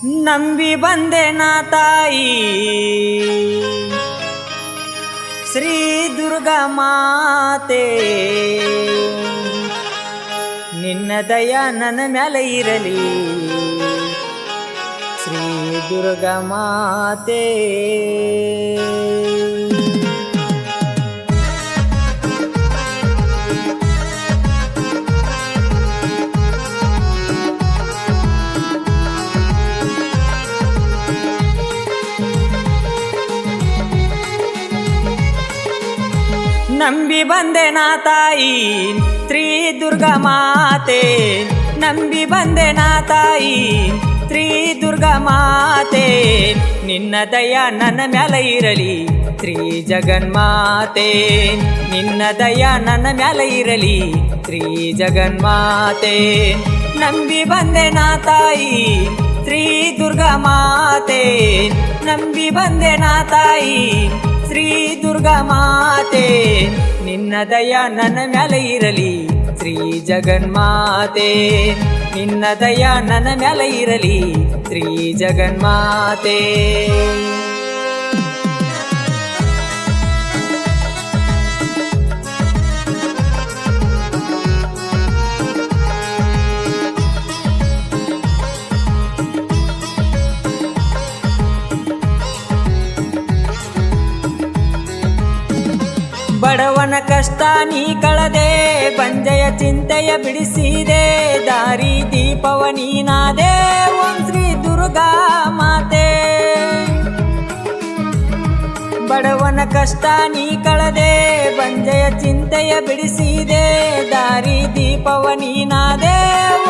ನಂಬಿ ಬಂದೆ ನಾ ತಾಯಿ ಶ್ರೀ ದುರ್ಗಾ ಮಾತೆ, ನಿನ್ನ ದಯ ನನ್ನ ಮೇಲೆ ಇರಲಿ ಶ್ರೀ ದುರ್ಗಾ ಮಾತೆ. ನಂಬಿ ಬಂದೆ ನಾ ತಾಯಿ ಶ್ರೀ ದುರ್ಗಾ ಮಾತೆ, ನಂಬಿ ಬಂದೆ ನಾ ತಾಯಿ ಶ್ರೀ ದುರ್ಗಾ ಮಾತೆ, ನಿನ್ನ ದಯ ನನ್ನ ಮ್ಯಾಲ ಇರಲಿ ಶ್ರೀ ಜಗನ್ಮಾತೆ, ನಿನ್ನ ದಯ ನನ್ನ ಮ್ಯಾಲ ಇರಲಿ ಶ್ರೀ ಜಗನ್ಮಾತೆ. ನಂಬಿ ಬಂದೆ ನಾ ತಾಯಿ ಶ್ರೀ ದುರ್ಗಾ ಮಾತೆ, ನಂಬಿ ಬಂದೆ ನಾ ತಾಯಿ ಶ್ರೀ ದುರ್ಗಾ ಮಾತೆ, ನಿನ್ನ ದಯ ನನ್ನ ಮ್ಯಾಲ ಇರಲಿ ಶ್ರೀ ಜಗನ್ಮಾತೆ, ನಿನ್ನ ದಯ ನನ್ನ ಮ್ಯಾಲ ಇರಲಿ ಶ್ರೀ ಜಗನ್ಮಾತೆ. ಬಡವನ ಕಷ್ಟ ನೀ ಕಳದೆ, ಬಂಜೆಯ ಚಿಂತೆಯ ಬಿಡಿಸಿದೆ, ದಾರಿ ದೀಪವ ನೀನಾದೆ ಓಂ ಶ್ರೀ ದುರ್ಗಾ ಮಾತೆ. ಬಡವನ ಕಷ್ಟ ನೀ ಕಳದೆ, ಬಂಜೆಯ ಚಿಂತೆಯ ಬಿಡಿಸಿದೆ, ದಾರಿ ದೀಪವ ನೀನಾದೆ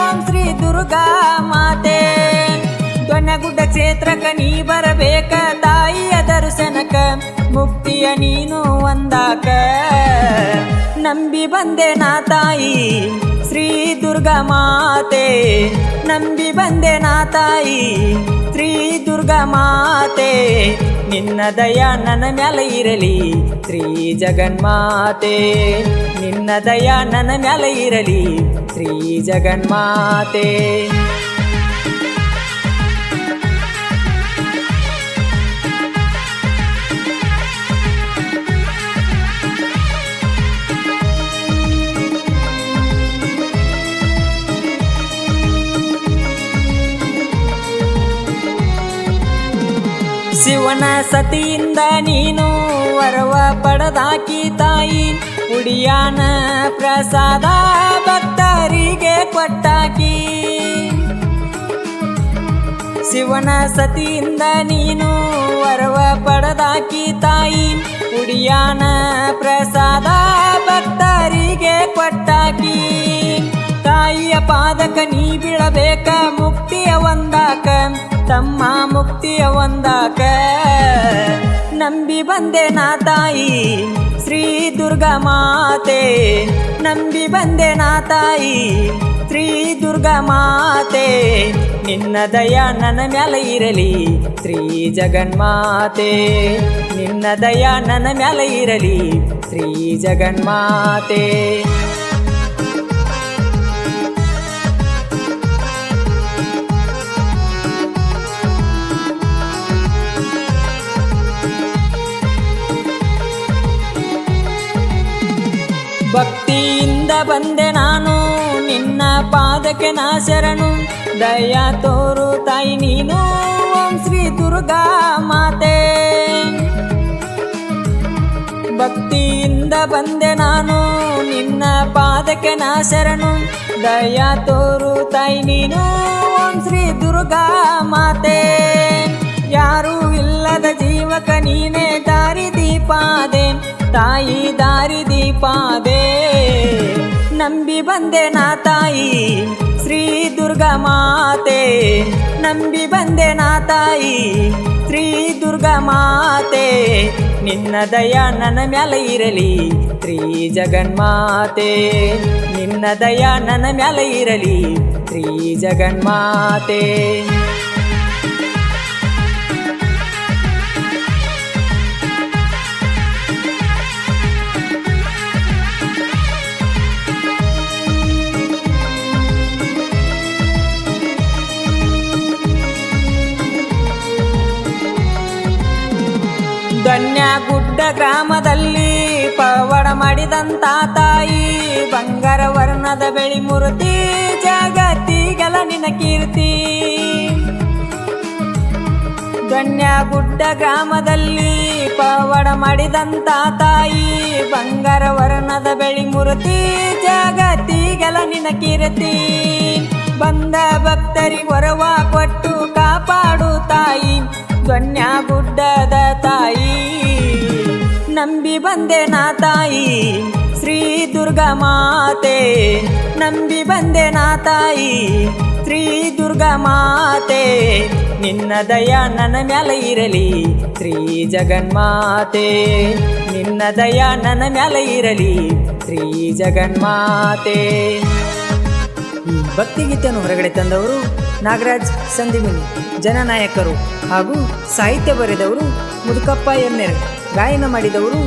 ಓಂ ಶ್ರೀ ದುರ್ಗಾ ಮಾತೆ. ದೊಣ್ಣಗುಡ್ಡ ಕ್ಷೇತ್ರಕ್ಕ ನೀ ಬರಬೇಕ, ತಾಯಿಯ ದರ್ಶನಕ ಮುಕ್ತಿಯ ನೀನು ಒಂದಾಕ. ನಂಬಿ ಬಂದೆ ನಾ ತಾಯಿ ಶ್ರೀ ದುರ್ಗಾ ಮಾತೆ, ನಂಬಿ ಬಂದೆ ನಾ ತಾಯಿ ಶ್ರೀ ದುರ್ಗಾ ಮಾತೆ, ನಿನ್ನ ದಯ ನನ್ನ ಮ್ಯಾಲ ಇರಲಿ ಶ್ರೀ ಜಗನ್ಮಾತೆ, ನಿನ್ನ ದಯ ನನ್ನ ಮ್ಯಾಲ ಇರಲಿ ಶ್ರೀ ಜಗನ್ಮಾತೆ. ಶಿವನ ಸತಿಯಿಂದ ನೀನು ವರವ ಪಡೆದಾಕಿ ತಾಯಿ, ಉಡಿಯಾನ ಪ್ರಸಾದ ಭಕ್ತರಿಗೆ ಕೊಟ್ಟಾಕಿ. ಶಿವನ ಸತಿಯಿಂದ ನೀನು ವರವ ಪಡೆದಾಕಿ ತಾಯಿ, ಉಡಿಯಾನ ಪ್ರಸಾದ ಭಕ್ತರಿಗೆ ಕೊಟ್ಟಾಕಿ. ತಾಯಿಯ ಪಾದಕ ನೀ ಬೀಳಬೇಕ, ಮುಕ್ತಿಯ ಒಂದಾಕ ತಮ್ಮ ಮುಕ್ತಿಯ ಒಂದಾಕ. ನಂಬಿ ಬಂದೆ ನಾ ತಾಯಿ ಶ್ರೀ ದುರ್ಗಾ ಮಾತೆ, ನಂಬಿ ಬಂದೆ ನಾ ತಾಯಿ ಶ್ರೀ ದುರ್ಗಾ ಮಾತೆ, ನಿನ್ನ ದಯ ನನ್ನ ಮ್ಯಾಲ ಇರಲಿ ಶ್ರೀ ಜಗನ್ಮಾತೆ, ನಿನ್ನ ದಯ ನನ್ನ ಮ್ಯಾಲ ಇರಲಿ ಶ್ರೀ ಜಗನ್ಮಾತೆ. ಭಕ್ತಿಯಿಂದ ಬಂದೆ ನಾನು ನಿನ್ನ ಪಾದಕ್ಕೆ ನಾ ಶರಣು, ದಯ ತೋರು ತಾಯಿ ನೀನು ಓಂ ಶ್ರೀ ದುರ್ಗಾ ಮಾತೆ. ಭಕ್ತಿಯಿಂದ ಬಂದೆ ನಾನು ನಿನ್ನ ಪಾದಕ್ಕೆ ನಾ ಶರಣು, ದಯ ತೋರು ತಾಯಿ ನೀನು ಓಂ ಶ್ರೀ ದುರ್ಗಾ ಮಾತೆ. ಯಾರೂ ಇಲ್ಲದ ಜೀವಕ ನೀನೇ ದಾರಿ ದೀಪಾದೆ ತಾಯಿ, ದಾರಿ ದೀಪಾದೆ. ನಂಬಿ ಬಂದೆ ನಾ ತಾಯಿ ಶ್ರೀ ದುರ್ಗಾ ಮಾತೆ, ನಂಬಿ ಬಂದೆ ನಾ ತಾಯಿ ಶ್ರೀ ದುರ್ಗಾ ಮಾತೆ, ನಿನ್ನ ದಯ ನನ್ನ ಮ್ಯಾಲ ಇರಲಿ ಶ್ರೀ ಜಗನ್ಮಾತೆ, ನಿನ್ನ ದಯ ನನ್ನ ಮ್ಯಾಲ ಇರಲಿ ಶ್ರೀ ಜಗನ್ಮಾತೆ. ದೊನ್ಯಾಗುಡ್ಡ ಗ್ರಾಮದಲ್ಲಿ ಪವಾಡ ಮಾಡಿದಂತ ತಾಯಿ, ಬಂಗಾರ ವರ್ಣದ ಬೆಳಿ ಮೂರ್ತಿ, ಜಗತ್ತಿಗೆಲ್ಲ ನಿನ್ನ ಕೀರ್ತಿ. ದೊನ್ಯಾಗುಡ್ಡ ಗ್ರಾಮದಲ್ಲಿ ಪವಾಡ ಮಾಡಿದಂತ ತಾಯಿ, ಬಂಗಾರ ವರ್ಣದ ಬೆಳಿ ಮೂರ್ತಿ, ಜಗತ್ತಿಗೆಲ್ಲ ನಿನ್ನ ಕೀರ್ತಿ. ಬಂದ ಭಕ್ತರಿಗೆ ವರವ ಕೊಟ್ಟು ಕಾಪಾಡು ತಾಯಿ, ದೊನ್ಯಾಗುಡ್ಡದ ತಾಯಿ. ನಂಬಿ ಬಂದೆ ನಾ ತಾಯಿ ಶ್ರೀ ದುರ್ಗಾ ಮಾತೆ, ನಂಬಿ ಬಂದೆ ನಾ ತಾಯಿ ಶ್ರೀ ದುರ್ಗಾ ಮಾತೆ. ನಿನ್ನ ದಯ ನನ್ನ ಮ್ಯಾಲ ಇರಲಿ ಶ್ರೀ ಜಗನ್ಮಾತೆ, ನಿನ್ನ ದಯ ನನ್ನ ಮ್ಯಾಲ ಇರಲಿ ಶ್ರೀ ಜಗನ್ಮಾತೆ. ಈ ಭಕ್ತಿಗೀತೆಯನ್ನು ಹೊರಗಡೆ ತಂದವರು ನಾಗರಾಜ್ ಸಂದಿಮಿನಿ, ಜನನಾಯಕರು ಹಾಗೂ ಸಾಹಿತ್ಯ ಬರೆದವರು ಮುದುಕಪ್ಪ ಎಮ್ಮೆರ್, ಗಾಯನ ಮಾಡಿದವರು